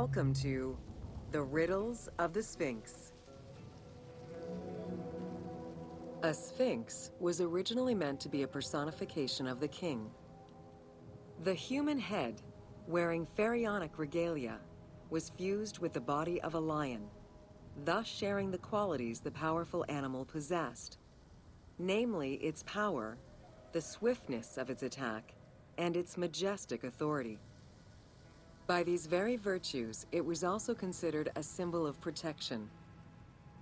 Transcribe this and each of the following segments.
Welcome to the Riddles of the Sphinx. A sphinx was originally meant to be a personification of the king. The human head, wearing pharaonic regalia, was fused with the body of a lion, thus sharing the qualities the powerful animal possessed, namely its power, the swiftness of its attack, and its majestic authority. By these very virtues, it was also considered a symbol of protection.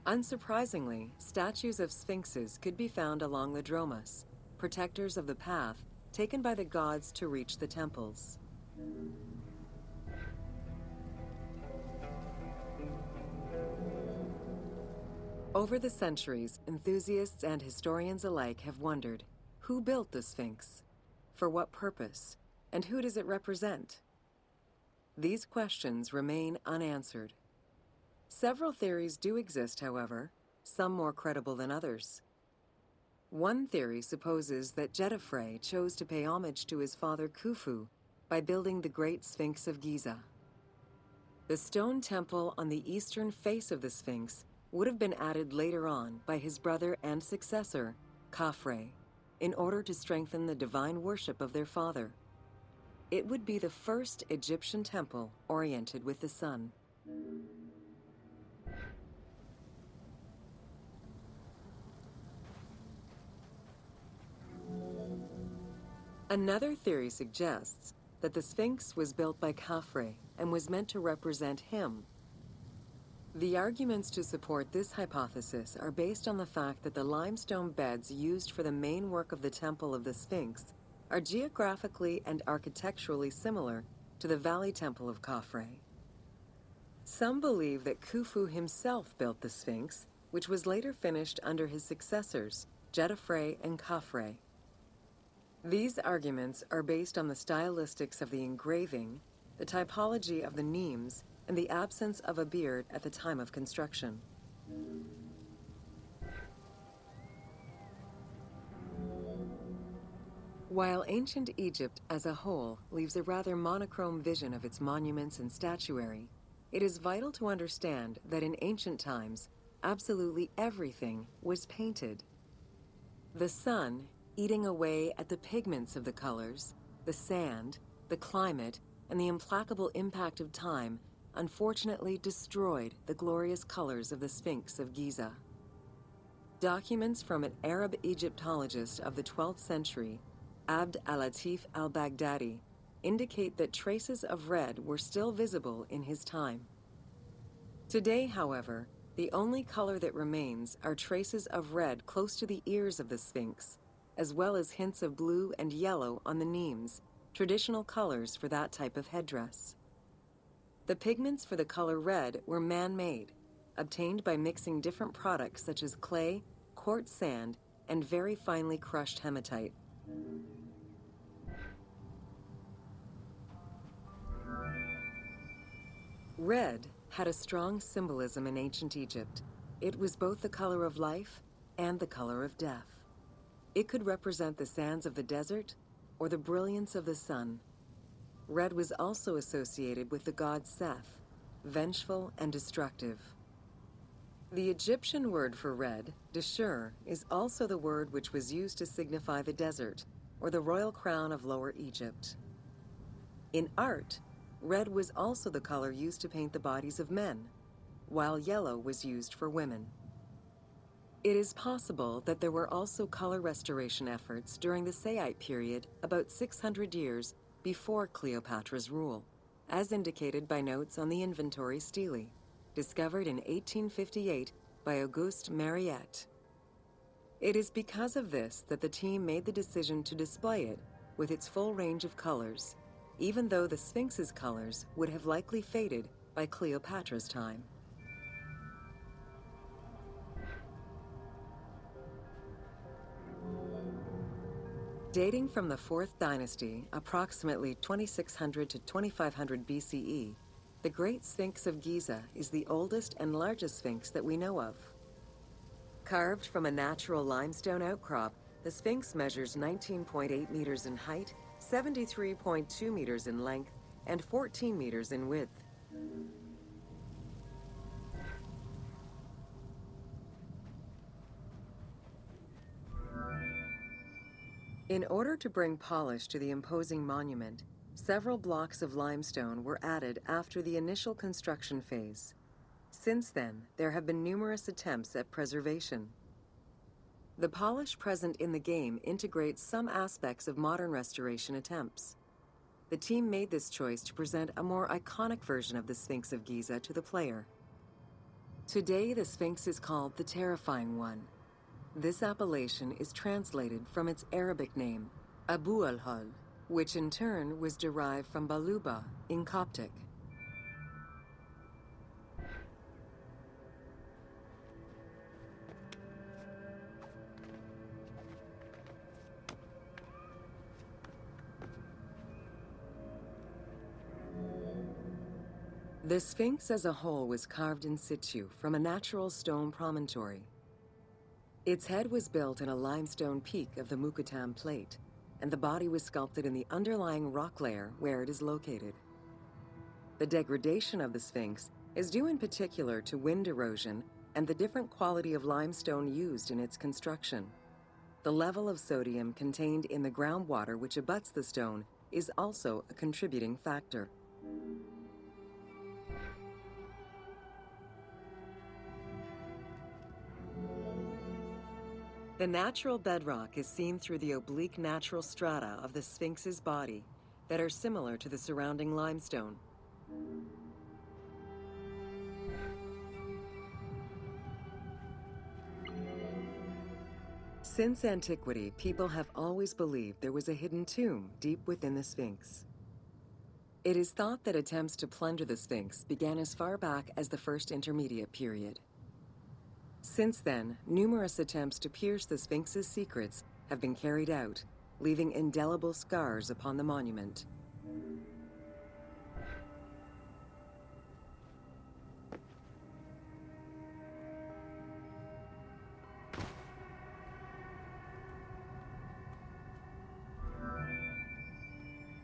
Unsurprisingly, statues of sphinxes could be found along the dromas, protectors of the path taken by the gods to reach the temples. Over the centuries, enthusiasts and historians alike have wondered, who built the Sphinx? For what purpose? And who does it represent? These questions remain unanswered. Several theories do exist, however, some more credible than others. One theory supposes that Getaffre chose to pay homage to his father Khufu by building the Great Sphinx of Giza. The stone temple on the eastern face of the Sphinx would have been added later on by his brother and successor, Khafre, in order to strengthen the divine worship of their father. It would be the first Egyptian temple oriented with the sun. Another theory suggests that the Sphinx was built by Khafre and was meant to represent him. The arguments to support this hypothesis are based on the fact that the limestone beds used for the main work of the Temple of the Sphinx are geographically and architecturally similar to the Valley Temple of Khafre. Some believe that Khufu himself built the Sphinx, which was later finished under his successors, Getaffre and Khafre. These arguments are based on the stylistics of the engraving, the typology of the nemes, and the absence of a beard at the time of construction. While ancient Egypt as a whole leaves a rather monochrome vision of its monuments and statuary, it is vital to understand that in ancient times, absolutely everything was painted. The sun, eating away at the pigments of the colors, the sand, the climate, and the implacable impact of time, unfortunately destroyed the glorious colors of the Sphinx of Giza. Documents from an Arab Egyptologist of the 12th century, Abd al-Latif al-Baghdadi, indicate that traces of red were still visible in his time. Today, however, the only color that remains are traces of red close to the ears of the Sphinx, as well as hints of blue and yellow on the nemes, traditional colors for that type of headdress. The pigments for the color red were man-made, obtained by mixing different products such as clay, quartz sand, and very finely crushed hematite. Red had a strong symbolism in ancient Egypt. It was both the color of life and the color of death. It could represent the sands of the desert or the brilliance of the sun. Red was also associated with the god Seth, vengeful and destructive. The Egyptian word for red, deshur, is also the word which was used to signify the desert, or the royal crown of Lower Egypt. In art, red was also the color used to paint the bodies of men, while yellow was used for women. It is possible that there were also color restoration efforts during the Saite period about 600 years before Cleopatra's rule, as indicated by notes on the Inventory Stele, discovered in 1858 by Auguste Mariette. It is because of this that the team made the decision to display it with its full range of colors, even though the Sphinx's colors would have likely faded by Cleopatra's time. Dating from the 4th dynasty, approximately 2600 to 2500 BCE, the Great Sphinx of Giza is the oldest and largest sphinx that we know of. Carved from a natural limestone outcrop, the Sphinx measures 19.8 meters in height, 73.2 meters in length, and 14 meters in width. In order to bring polish to the imposing monument, several blocks of limestone were added after the initial construction phase. Since then, there have been numerous attempts at preservation. The polish present in the game integrates some aspects of modern restoration attempts. The team made this choice to present a more iconic version of the Sphinx of Giza to the player. Today, the Sphinx is called the Terrifying One. This appellation is translated from its Arabic name, Abu al-Hal, which in turn was derived from Baluba in Coptic. The Sphinx as a whole was carved in situ from a natural stone promontory. Its head was built in a limestone peak of the Mukattam Plate, and the body was sculpted in the underlying rock layer where it is located. The degradation of the Sphinx is due in particular to wind erosion and the different quality of limestone used in its construction. The level of sodium contained in the groundwater which abuts the stone is also a contributing factor. The natural bedrock is seen through the oblique natural strata of the Sphinx's body that are similar to the surrounding limestone. Since antiquity, people have always believed there was a hidden tomb deep within the Sphinx. It is thought that attempts to plunder the Sphinx began as far back as the First Intermediate Period. Since then, numerous attempts to pierce the Sphinx's secrets have been carried out, leaving indelible scars upon the monument.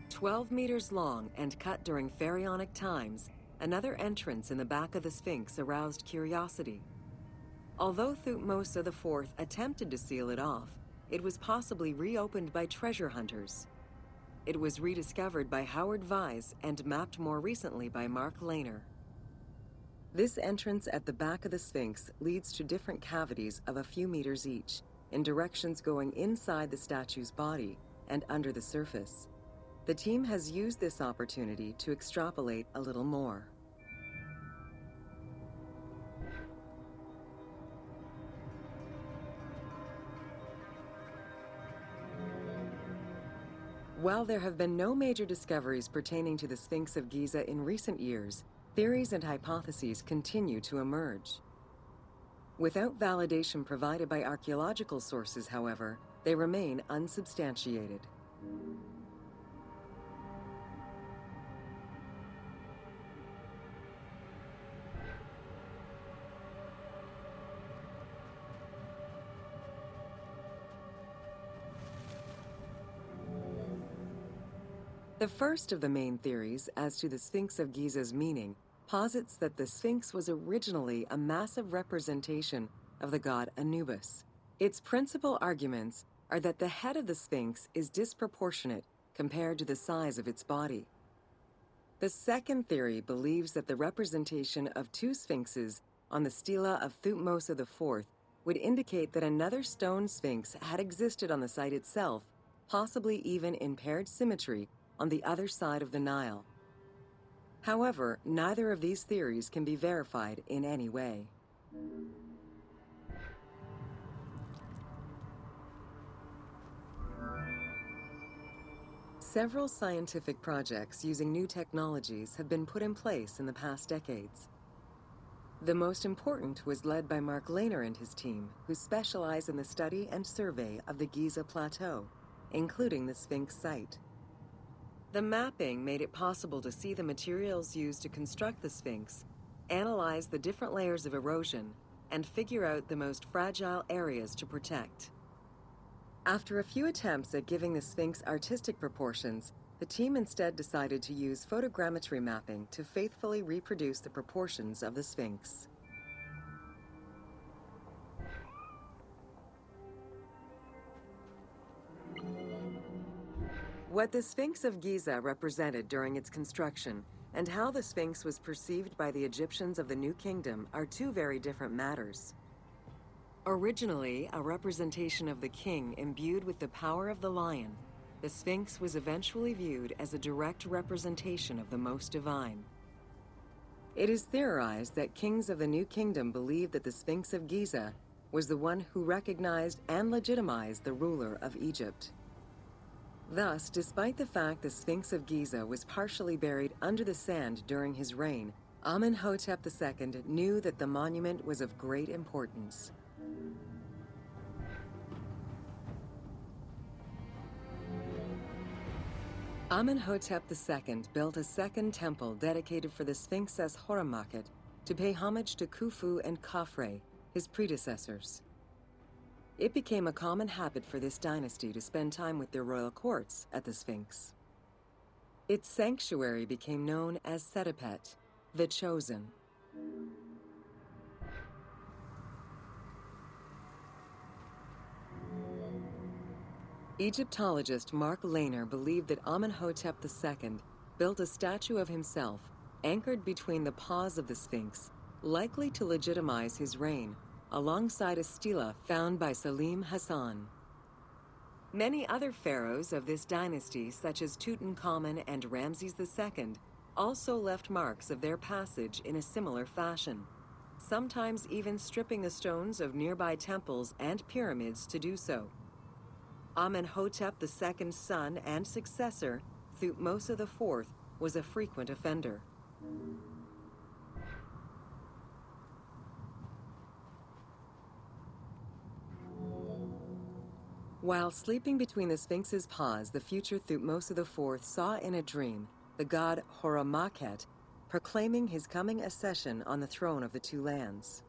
"12 meters long and cut during pharaonic times, another entrance in the back of the Sphinx aroused curiosity. Although Thutmose IV attempted to seal it off, it was possibly reopened by treasure hunters. It was rediscovered by Howard Vyse and mapped more recently by Mark Lehner. This entrance at the back of the Sphinx leads to different cavities of a few meters each, in directions going inside the statue's body and under the surface. The team has used this opportunity to extrapolate a little more. While there have been no major discoveries pertaining to the Sphinx of Giza in recent years, theories and hypotheses continue to emerge. Without validation provided by archaeological sources, however, they remain unsubstantiated. The first of the main theories as to the Sphinx of Giza's meaning posits that the Sphinx was originally a massive representation of the god Anubis. Its principal arguments are that the head of the Sphinx is disproportionate compared to the size of its body. The second theory believes that the representation of two sphinxes on the stela of Thutmose IV would indicate that another stone sphinx had existed on the site itself, possibly even in paired symmetry on the other side of the Nile. However, neither of these theories can be verified in any way. Several scientific projects using new technologies have been put in place in the past decades. The most important was led by Mark Lehner and his team, who specialize in the study and survey of the Giza Plateau, including the Sphinx site. The mapping made it possible to see the materials used to construct the Sphinx, analyze the different layers of erosion, and figure out the most fragile areas to protect. After a few attempts at giving the Sphinx artistic proportions, the team instead decided to use photogrammetry mapping to faithfully reproduce the proportions of the Sphinx. What the Sphinx of Giza represented during its construction and how the Sphinx was perceived by the Egyptians of the New Kingdom are two very different matters. Originally a representation of the king imbued with the power of the lion, the Sphinx was eventually viewed as a direct representation of the most divine. It is theorized that kings of the New Kingdom believed that the Sphinx of Giza was the one who recognized and legitimized the ruler of Egypt. Thus, despite the fact the Sphinx of Giza was partially buried under the sand during his reign, Amenhotep II knew that the monument was of great importance. Amenhotep II built a second temple dedicated for the Sphinx as Horemakhet to pay homage to Khufu and Khafre, his predecessors. It became a common habit for this dynasty to spend time with their royal courts at the Sphinx. Its sanctuary became known as Setepet, the Chosen. Egyptologist Mark Lehner believed that Amenhotep II built a statue of himself anchored between the paws of the Sphinx, likely to legitimize his reign, alongside a stela found by Salim Hassan. Many other pharaohs of this dynasty, such as Tutankhamun and Ramses II, also left marks of their passage in a similar fashion, sometimes even stripping the stones of nearby temples and pyramids to do so. Amenhotep II's son and successor, Thutmose IV, was a frequent offender. While sleeping between the Sphinx's paws, the future Thutmose IV saw in a dream the god Horemakhet proclaiming his coming accession on the throne of the two lands.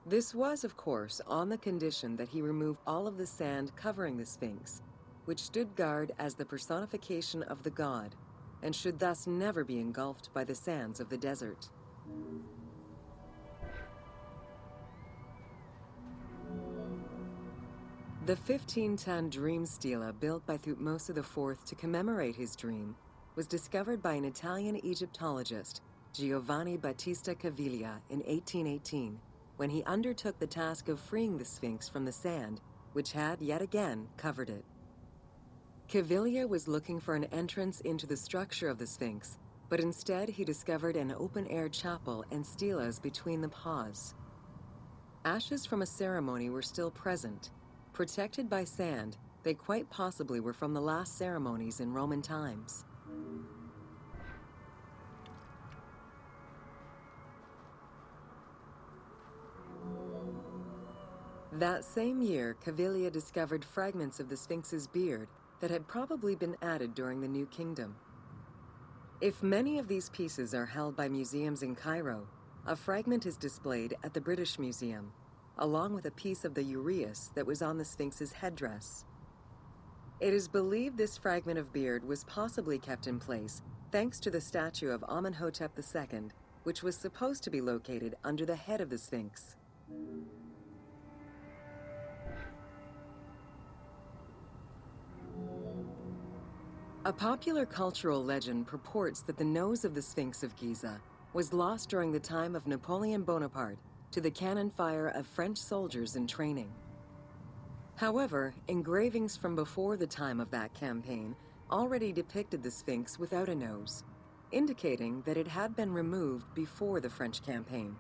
This was, of course, on the condition that he removed all of the sand covering the Sphinx, which stood guard as the personification of the god, and should thus never be engulfed by the sands of the desert. The 15-ton dream stela built by Thutmose IV to commemorate his dream was discovered by an Italian Egyptologist, Giovanni Battista Caviglia, in 1818, when he undertook the task of freeing the Sphinx from the sand, which had yet again covered it. Caviglia was looking for an entrance into the structure of the Sphinx, but instead he discovered an open-air chapel and stelas between the paws. Ashes from a ceremony were still present. Protected by sand, they quite possibly were from the last ceremonies in Roman times. That same year, Caviglia discovered fragments of the Sphinx's beard that had probably been added during the New Kingdom. If many of these pieces are held by museums in Cairo, a fragment is displayed at the British Museum, along with a piece of the uraeus that was on the Sphinx's headdress. It is believed this fragment of beard was possibly kept in place thanks to the statue of Amenhotep II, which was supposed to be located under the head of the Sphinx. A popular cultural legend purports that the nose of the Sphinx of Giza was lost during the time of Napoleon Bonaparte to the cannon fire of French soldiers in training. However, engravings from before the time of that campaign already depicted the Sphinx without a nose, indicating that it had been removed before the French campaign.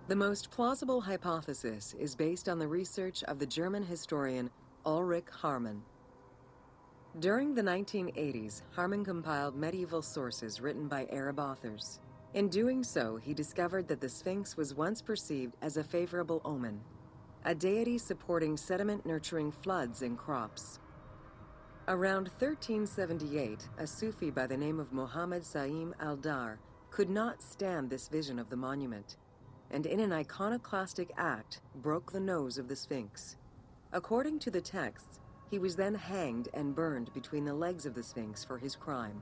The most plausible hypothesis is based on the research of the German historian Ulrich Harman. During the 1980s, Harman compiled medieval sources written by Arab authors. In doing so, he discovered that the Sphinx was once perceived as a favorable omen, a deity supporting sediment-nurturing floods and crops. Around 1378, a Sufi by the name of Muhammad Sa'im al-Dar could not stand this vision of the monument. and in an iconoclastic act, broke the nose of the Sphinx. According to the texts, he was then hanged and burned between the legs of the Sphinx for his crime.